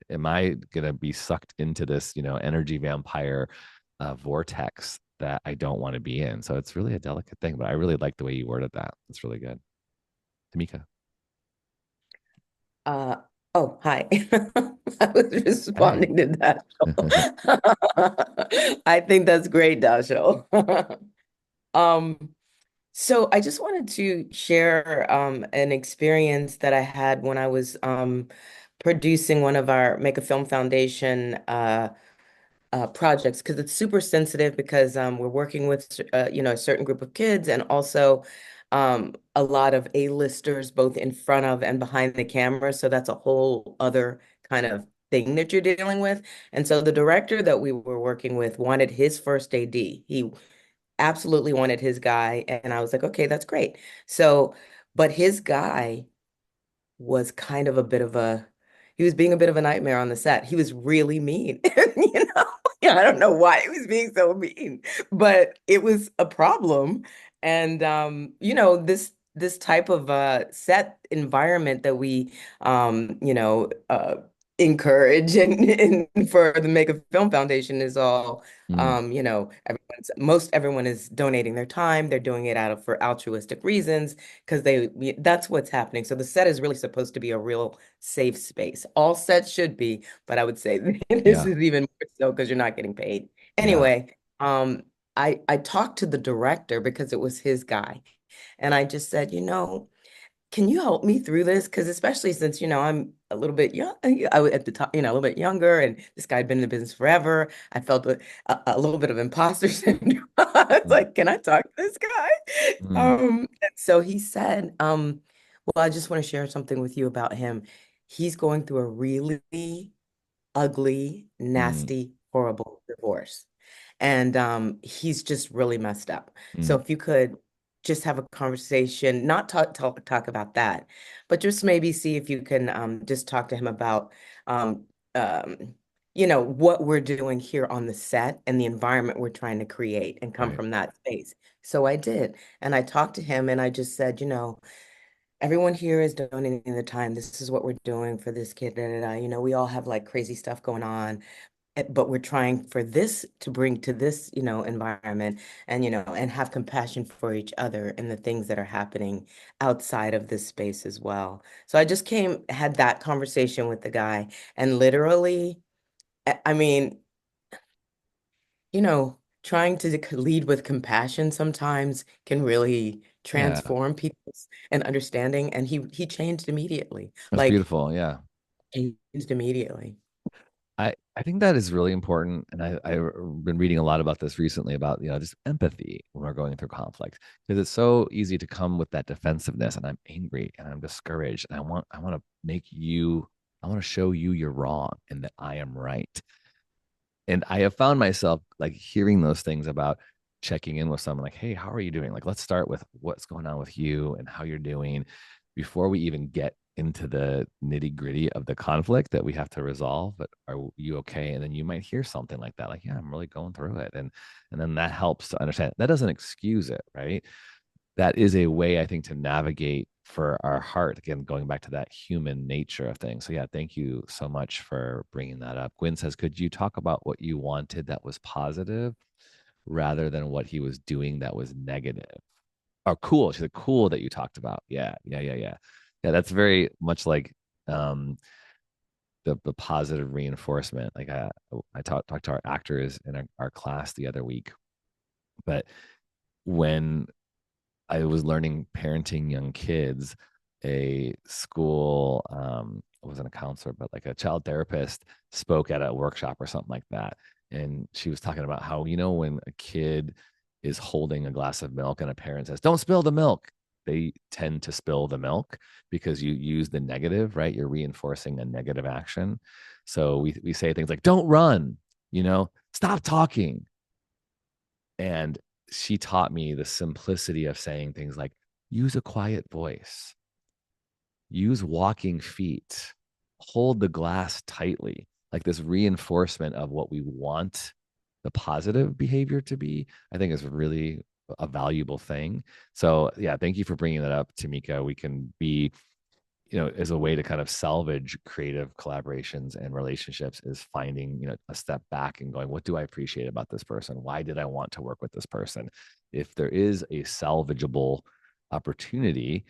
am I gonna be sucked into this, energy vampire vortex that I don't want to be in? So it's really a delicate thing. But I really like the way you worded that. It's really good. Tamika. Uh, oh, hi. I was Hey. responding to that. I think that's great, Dasho. Um, so I just wanted to share an experience that I had when I was producing one of our Make a Film Foundation projects because it's super sensitive because we're working with a certain group of kids and also a lot of A-listers both in front of and behind the camera. So that's a whole other kind of thing that you're dealing with. And so the director that we were working with wanted his first AD. He absolutely wanted his guy, and I was like, okay, that's great. So, but his guy was kind of a bit of a he was being a bit of a nightmare on the set. He was really mean. Yeah, I don't know why he was being so mean, but it was a problem. And this type of set environment that we encourage and for the Make a Film Foundation is all Mm, everyone is donating their time. They're doing it out of for altruistic reasons because that's what's happening. So the set is really supposed to be a real safe space. All sets should be, but I would say this yeah. is even more so because you're not getting paid. Yeah. Anyway, I talked to the director because it was his guy, and I just said, can you help me through this? Because especially since, I'm a little bit young, I was at the top, a little bit younger, and this guy had been in the business forever. I felt a little bit of imposter syndrome. It's Mm, like, can I talk to this guy? mm, And so he said, well, I just want to share something with you about him. He's going through a really ugly, mm, nasty, horrible divorce. And he's just really messed up. So mm. if you could just have a conversation, not talk about that, but just maybe see if you can just talk to him about um, um, what we're doing here on the set and the environment we're trying to create and come Right. from that space. So I did. And I talked to him and I just said, everyone here is donating the time. This is what we're doing for this kid. Da, da, da. We all have like crazy stuff going on, but we're trying for this to bring to this, environment and, and have compassion for each other and the things that are happening outside of this space as well. So I just had that conversation with the guy and literally, I mean, trying to lead with compassion sometimes can really Yeah. transform people's and understanding. And he changed immediately, That's like beautiful. Yeah. changed immediately. I think that is really important. And I've been reading a lot about this recently about, just empathy when we're going through conflict. Because it's so easy to come with that defensiveness and I'm angry and I'm discouraged. And I want to I want to show you you're wrong and that I am right. And I have found myself like hearing those things about checking in with someone like, hey, how are you doing? Like, let's start with what's going on with you and how you're doing before we even get into the nitty gritty of the conflict that we have to resolve. But are you okay? And then you might hear something like that, like, yeah, I'm really going through it. And then that helps to understand. That doesn't excuse it, right? That is a way I think to navigate for our heart, again going back to that human nature of things. So yeah, thank you so much for bringing that up. Gwen says, could you talk about what you wanted that was positive rather than what he was doing that was negative? Oh, cool. She said, cool that you talked about. Yeah, that's very much like um the positive reinforcement. Like I talked to our actors in our class the other week, but when I was learning parenting young kids, a school, it wasn't a counselor, but like a child therapist spoke at a workshop or something like that. And she was talking about how, when a kid is holding a glass of milk and a parent says, don't spill the milk, they tend to spill the milk because you use the negative, right? You're reinforcing a negative action. So we say things like, don't run, stop talking. And she taught me the simplicity of saying things like, use a quiet voice, use walking feet, hold the glass tightly, like this reinforcement of what we want the positive behavior to be, I think is really a valuable thing. So yeah, thank you for bringing that up, Tamika. We can be, as a way to kind of salvage creative collaborations and relationships is finding, a step back and going, what do I appreciate about this person? Why did I want to work with this person? If there is a salvageable opportunity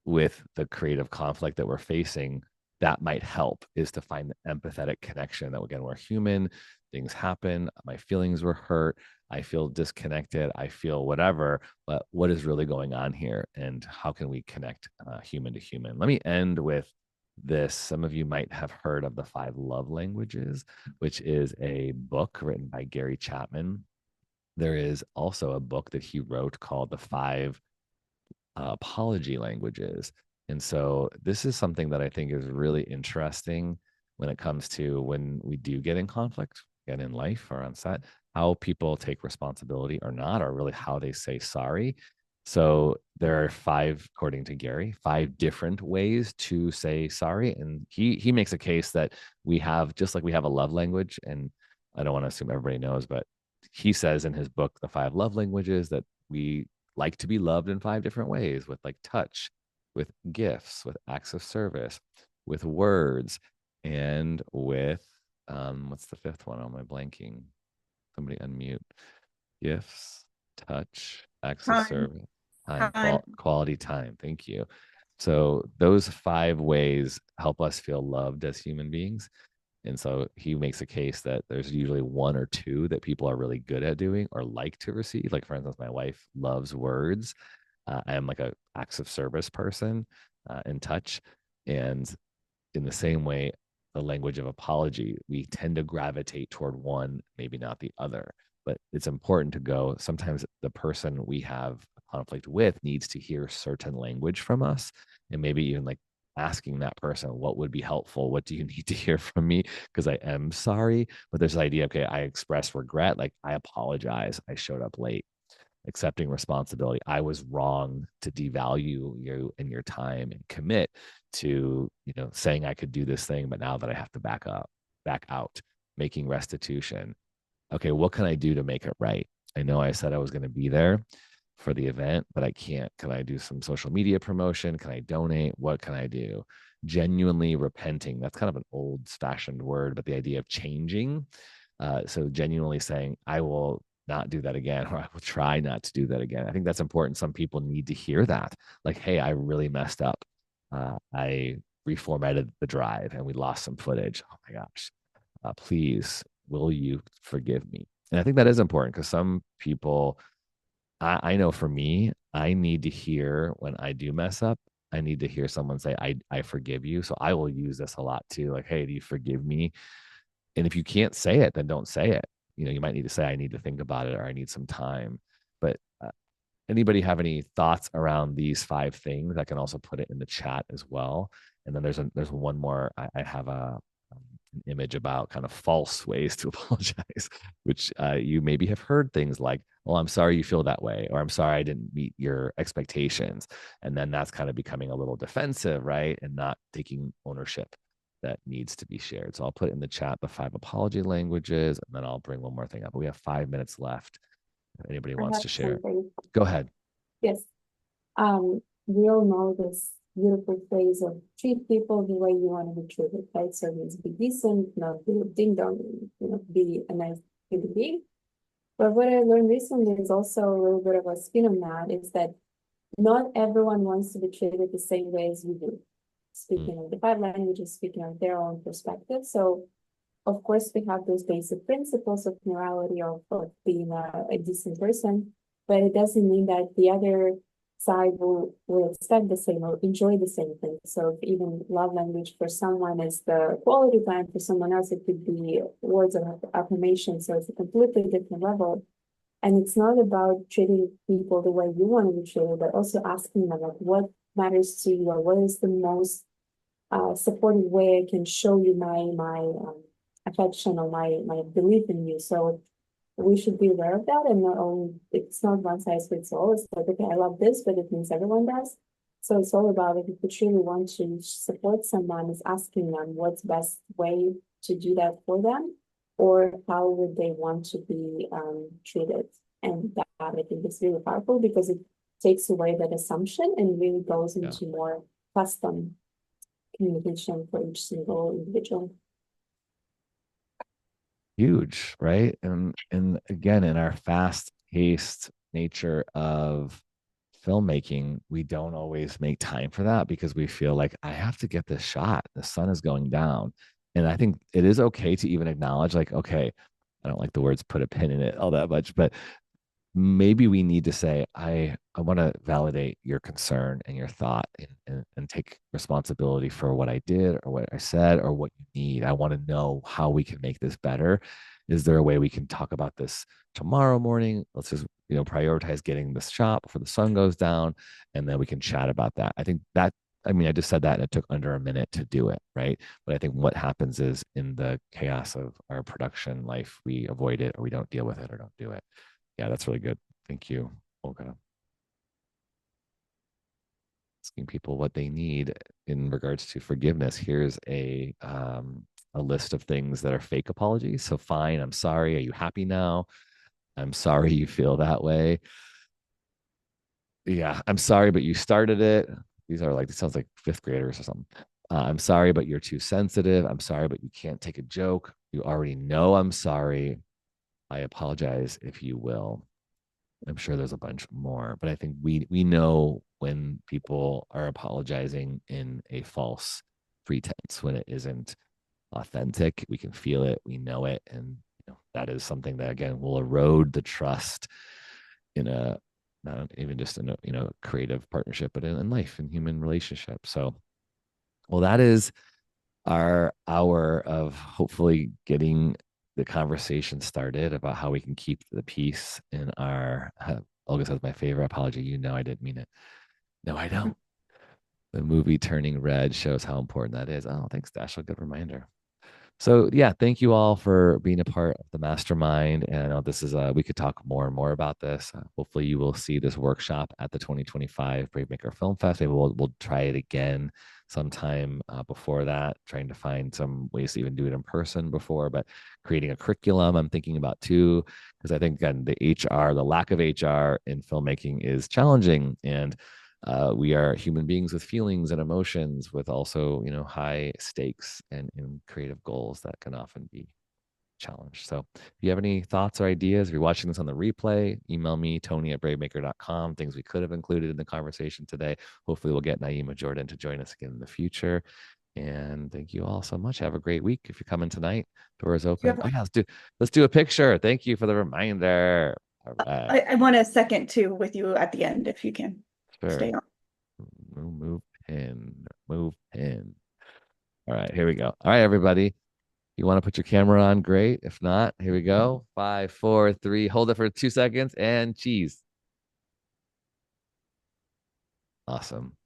with the creative conflict that we're facing, that might help, is to find the empathetic connection that, again, we're human, things happen, my feelings were hurt, I feel disconnected, I feel whatever, but what is really going on here and how can we connect human to human? Let me end with this. Some of you might have heard of the 5 love languages, which is a book written by Gary Chapman. There is also a book that he wrote called the 5 apology languages. And so this is something that I think is really interesting when it comes to when we do get in conflict, again, in life or on set, how people take responsibility or not, or really how they say sorry. So there are 5, according to Gary, 5 different ways to say sorry. And he makes a case that we have, just like we have a love language, and I don't want to assume everybody knows, but he says in his book, The 5 Love Languages, that we like to be loved in 5 different ways, with like touch, with gifts, with acts of service, with words, and with what's the 5th one? Am I blanking? Somebody unmute. Gifts, touch, acts of Time. service, time, Time. quality time. Thank you. So those 5 ways help us feel loved as human beings. And so he makes a case that there's usually 1 or 2 that people are really good at doing or like to receive. Like, for instance, my wife loves words. I am like a acts of service person, in touch. And in the same way, the language of apology, we tend to gravitate toward one, maybe not the other. But it's important to go. Sometimes the person we have a conflict with needs to hear certain language from us, and maybe even like asking that person, what would be helpful? What do you need to hear from me? Because I am sorry. But there's the idea, okay, I express regret, like I apologize, I showed up late, accepting responsibility. I was wrong to devalue you and your time and commit to, saying I could do this thing, but now that I have to back out, making restitution. Okay, what can I do to make it right? I know I said I was going to be there for the event, but I can't. Can I do some social media promotion? Can I donate? What can I do? Genuinely repenting. That's kind of an old fashioned word, but the idea of changing. So genuinely saying, I will not do that again, or I will try not to do that again. I think that's important. Some people need to hear that. Like, hey, I really messed up. I reformatted the drive and we lost some footage. Oh my gosh. Please, will you forgive me? And I think that is important because some people, I know for me, I need to hear when I do mess up. I need to hear someone say, I forgive you. So I will use this a lot too. Like, hey, do you forgive me? And if you can't say it, then don't say it. You might need to say, I need to think about it, or I need some time. But anybody have any thoughts around these 5 things? I can also put it in the chat as well. And then there's one more. I have an image about kind of false ways to apologize, which you maybe have heard things like, well, I'm sorry you feel that way, or I'm sorry I didn't meet your expectations. And then that's kind of becoming a little defensive, right? And not taking ownership that needs to be shared. So I'll put in the chat the 5 apology languages, and then I'll bring one more thing up. But we have 5 minutes left. If anybody I wants have to share, something. go ahead. Yes. We all know this beautiful phrase of treat people the way you want to be treated, right? So it's be decent, not be a ding dong, be a nice human being. But what I learned recently is also a little bit of a spin on that, is that not everyone wants to be treated the same way as you do. Speaking of the 5 languages, speaking of their own perspective. So of course we have those basic principles of morality, of being a decent person, but it doesn't mean that the other side will expect the same or enjoy the same thing. So if even love language for someone is the quality time, for someone else it could be words of affirmation. So it's a completely different level. And it's not about treating people the way you want to be treated, but also asking them like what matters to you or what is the most supportive way I can show you my affection or my belief in you. So we should be aware of that, and not only it's not one size fits all. It's like, okay, I love this, but it means everyone does. So it's all about if you truly want to support someone, is asking them what's best way to do that for them, or how would they want to be treated. And that I think is really powerful because it takes away that assumption and really goes Yeah. into more custom communication for each single individual. Huge, right? And again, in our fast-paced nature of filmmaking, we don't always make time for that because we feel like I have to get this shot. The sun is going down. And I think it is okay to even acknowledge, like, okay, I don't like the words put a pin in it all that much, but maybe we need to say, I want to validate your concern and your thought and take responsibility for what I did or what I said or what you need. I want to know how we can make this better. Is there a way we can talk about this tomorrow morning? Let's just, prioritize getting this shot before the sun goes down, and then we can chat about that. I think that, I mean, I just said that and it took under a minute to do it, right? But I think what happens is in the chaos of our production life, we avoid it or we don't deal with it or don't do it. Yeah, that's really good. Thank you, Olga. Asking people what they need in regards to forgiveness. Here's a list of things that are fake apologies. So fine, I'm sorry. Are you happy now? I'm sorry you feel that way. Yeah, I'm sorry, but you started it. These are like, it sounds like fifth graders or something. I'm sorry, but you're too sensitive. I'm sorry, but you can't take a joke. You already know I'm sorry. I apologize if you will. I'm sure there's a bunch more, but I think we know when people are apologizing in a false pretense, when it isn't authentic. We can feel it, we know it, and that is something that again will erode the trust in a not even just in a creative partnership, but in life and human relationships. So, well, that is our hour of hopefully getting the conversation started about how we can keep the peace in our Olga says my favorite apology. I didn't mean it. No, I don't. The movie Turning Red shows how important that is. Oh, thanks, Dash. A good reminder. So yeah, thank you all for being a part of the mastermind. And I know this is we could talk more and more about this. Hopefully you will see this workshop at the 2025 BraveMaker Film Fest. Maybe we'll try it again sometime before that, trying to find some ways to even do it in person before, but creating a curriculum I'm thinking about too, because I think again, the lack of HR in filmmaking is challenging. And we are human beings with feelings and emotions, with also high stakes and creative goals that can often be challenged. So if you have any thoughts or ideas, if you're watching this on the replay, email me, tony@bravemaker.com, things we could have included in the conversation today. Hopefully we'll get Naima Jordan to join us again in the future. And thank you all so much. Have a great week. If you're coming tonight, doors open. Oh yeah, let's do a picture. Thank you for the reminder. All right. I want a second too with you at the end if you can stay Sure. on. Move pin. Move pin. All right, here we go. All right, everybody. You want to put your camera on? Great. If not, here we go. 5, 4, 3. Hold it for 2 seconds and cheese. Awesome.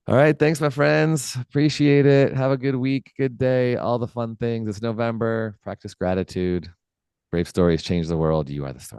All right. Thanks, my friends. Appreciate it. Have a good week, good day, all the fun things. It's November. Practice gratitude. Brave stories change the world. You are the story.